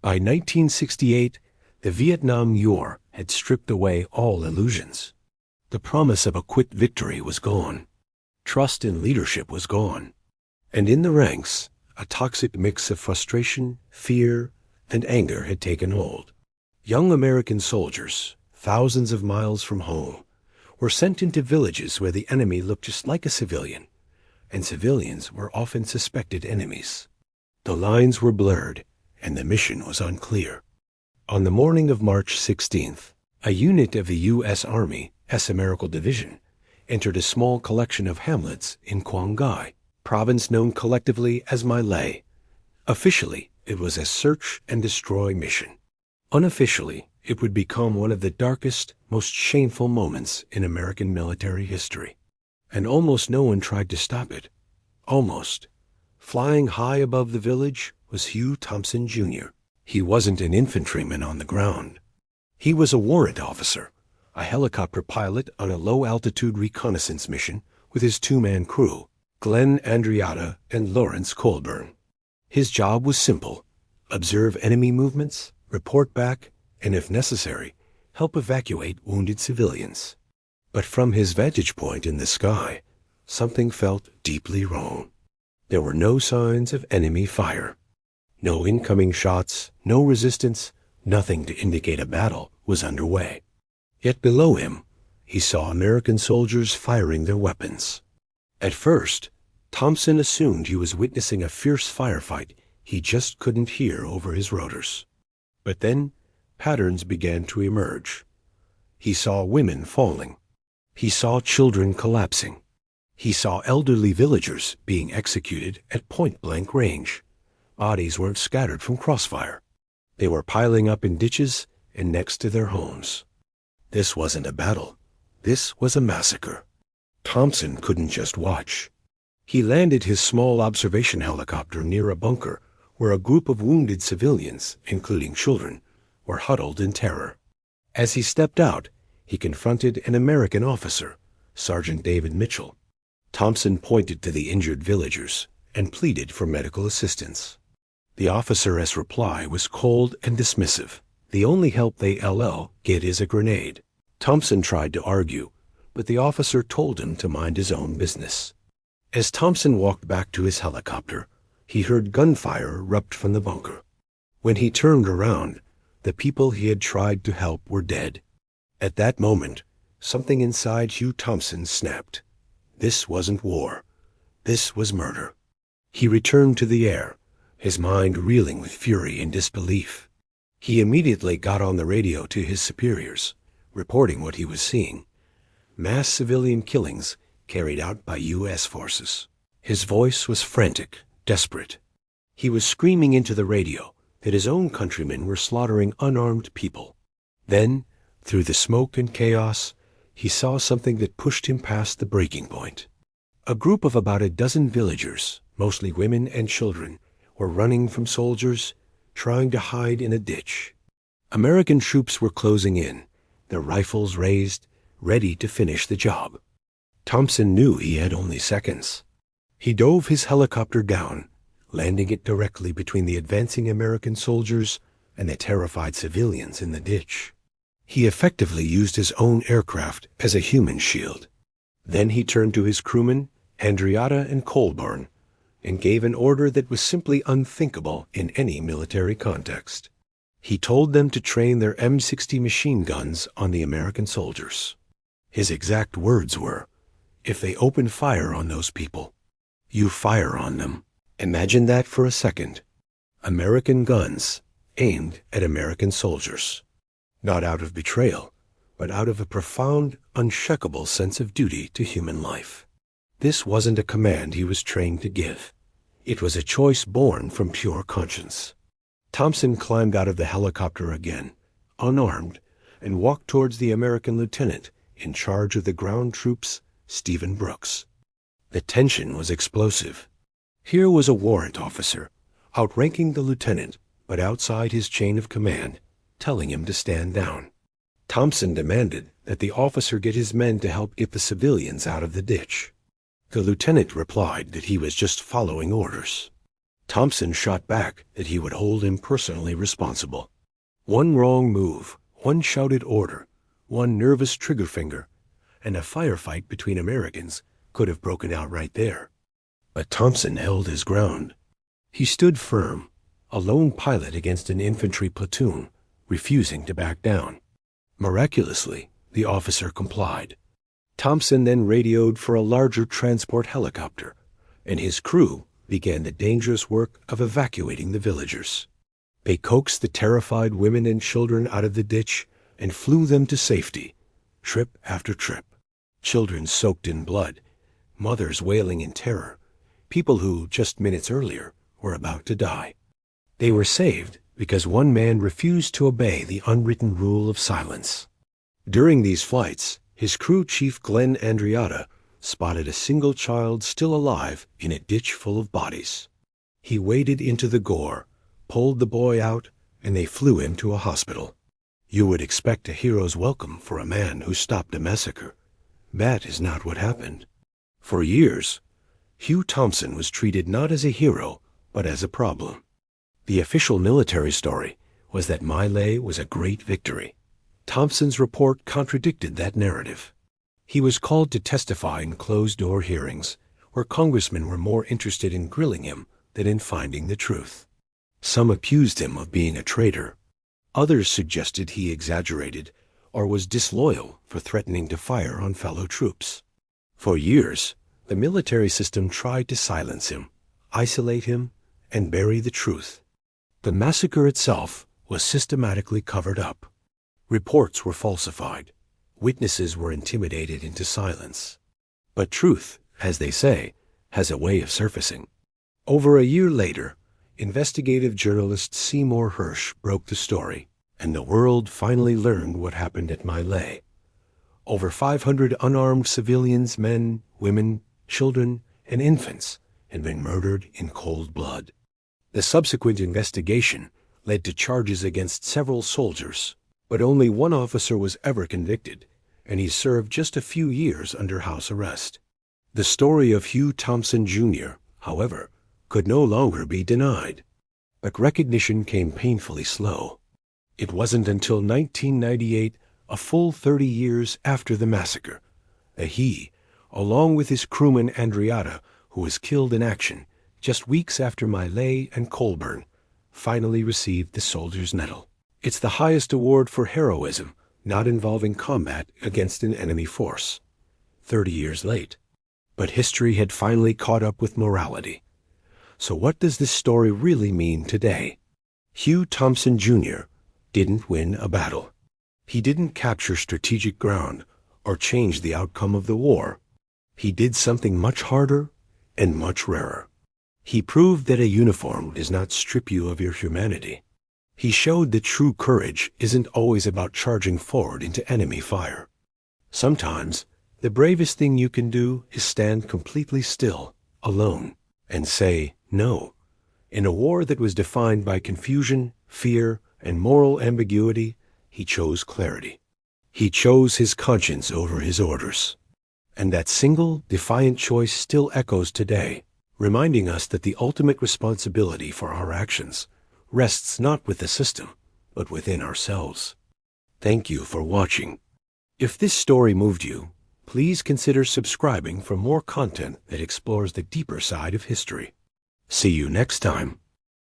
By 1968, the Vietnam War had stripped away all illusions. The promise of a quick victory was gone. Trust in leadership was gone. And in the ranks, a toxic mix of frustration, fear, and anger had taken hold. Young American soldiers, thousands of miles from home, were sent into villages where the enemy looked just like a civilian, and civilians were often suspected enemies. The lines were blurred, and the mission was unclear. On the morning of March 16th, a unit of the U.S. Army, American Division, entered a small collection of hamlets in Quang Ngai, province known collectively as My Lai. Officially, it was a search and destroy mission. Unofficially, it would become one of the darkest, most shameful moments in American military history. And almost no one tried to stop it. Almost. Flying high above the village was Hugh Thompson Jr. He wasn't an infantryman on the ground. He was a warrant officer, a helicopter pilot on a low-altitude reconnaissance mission with his two-man crew, Glenn Andreatta and Lawrence Colburn. His job was simple: observe enemy movements, report back, and if necessary, help evacuate wounded civilians. But from his vantage point in the sky, something felt deeply wrong. There were no signs of enemy fire. No incoming shots, no resistance, nothing to indicate a battle was underway. Yet below him, he saw American soldiers firing their weapons. At first, Thompson assumed he was witnessing a fierce firefight he just couldn't hear over his rotors. But then, patterns began to emerge. He saw women falling. He saw children collapsing. He saw elderly villagers being executed at point-blank range. Bodies weren't scattered from crossfire. They were piling up in ditches and next to their homes. This wasn't a battle. This was a massacre. Thompson couldn't just watch. He landed his small observation helicopter near a bunker where a group of wounded civilians, including children, were huddled in terror. As he stepped out, he confronted an American officer, Sergeant David Mitchell. Thompson pointed to the injured villagers and pleaded for medical assistance. The officer's reply was cold and dismissive. The only help they get is a grenade. Thompson tried to argue, but the officer told him to mind his own business. As Thompson walked back to his helicopter, he heard gunfire erupt from the bunker. When he turned around, the people he had tried to help were dead. At that moment, something inside Hugh Thompson snapped. This wasn't war. This was murder. He returned to the air, his mind reeling with fury and disbelief. He immediately got on the radio to his superiors, reporting what he was seeing: mass civilian killings carried out by U.S. forces. His voice was frantic, desperate. He was screaming into the radio that his own countrymen were slaughtering unarmed people. Then, through the smoke and chaos, he saw something that pushed him past the breaking point. A group of about a dozen villagers, mostly women and children, were running from soldiers, trying to hide in a ditch. American troops were closing in, their rifles raised, ready to finish the job. Thompson knew he had only seconds. He dove his helicopter down, landing it directly between the advancing American soldiers and the terrified civilians in the ditch. He effectively used his own aircraft as a human shield. Then he turned to his crewmen, Andreatta and Colburn, and gave an order that was simply unthinkable in any military context. He told them to train their M60 machine guns on the American soldiers. His exact words were, "If they open fire on those people, you fire on them." Imagine that for a second. American guns aimed at American soldiers. Not out of betrayal, but out of a profound, unshakable sense of duty to human life. This wasn't a command he was trained to give. It was a choice born from pure conscience. Thompson climbed out of the helicopter again, unarmed, and walked towards the American lieutenant in charge of the ground troops, Stephen Brooks. The tension was explosive. Here was a warrant officer, outranking the lieutenant, but outside his chain of command, telling him to stand down. Thompson demanded that the officer get his men to help get the civilians out of the ditch. The lieutenant replied that he was just following orders. Thompson shot back that he would hold him personally responsible. One wrong move, one shouted order, one nervous trigger finger, and a firefight between Americans could have broken out right there. But Thompson held his ground. He stood firm, a lone pilot against an infantry platoon, refusing to back down. Miraculously, the officer complied. Thompson then radioed for a larger transport helicopter, and his crew began the dangerous work of evacuating the villagers. They coaxed the terrified women and children out of the ditch and flew them to safety, trip after trip. Children soaked in blood, mothers wailing in terror, people who, just minutes earlier, were about to die. They were saved because one man refused to obey the unwritten rule of silence. During these flights, his crew chief Glenn Andreatta spotted a single child still alive in a ditch full of bodies. He waded into the gore, pulled the boy out, and they flew him to a hospital. You would expect a hero's welcome for a man who stopped a massacre. That is not what happened. For years, Hugh Thompson was treated not as a hero, but as a problem. The official military story was that My Lai was a great victory. Thompson's report contradicted that narrative. He was called to testify in closed-door hearings, where congressmen were more interested in grilling him than in finding the truth. Some accused him of being a traitor. Others suggested he exaggerated or was disloyal for threatening to fire on fellow troops. For years, the military system tried to silence him, isolate him, and bury the truth. The massacre itself was systematically covered up. Reports were falsified. Witnesses were intimidated into silence. But truth, as they say, has a way of surfacing. Over a year later, investigative journalist Seymour Hersh broke the story, and the world finally learned what happened at My Lai. Over 500 unarmed civilians, men, women, children, and infants, had been murdered in cold blood. The subsequent investigation led to charges against several soldiers, but only one officer was ever convicted, and he served just a few years under house arrest. The story of Hugh Thompson Jr., however, could no longer be denied. But recognition came painfully slow. It wasn't until 1998, a full 30 years after the massacre, that he, along with his crewman Andreatta, who was killed in action just weeks after My Lai and Colburn, finally received the Soldier's Medal. It's the highest award for heroism not involving combat against an enemy force. 30 years late. But history had finally caught up with morality. So what does this story really mean today? Hugh Thompson Jr. didn't win a battle. He didn't capture strategic ground or change the outcome of the war. He did something much harder and much rarer. He proved that a uniform does not strip you of your humanity. He showed that true courage isn't always about charging forward into enemy fire. Sometimes, the bravest thing you can do is stand completely still, alone, and say no. In a war that was defined by confusion, fear, and moral ambiguity, he chose clarity. He chose his conscience over his orders. And that single, defiant choice still echoes today, reminding us that the ultimate responsibility for our actions rests not with the system, but within ourselves. Thank you for watching. If this story moved you, please consider subscribing for more content that explores the deeper side of history. See you next time.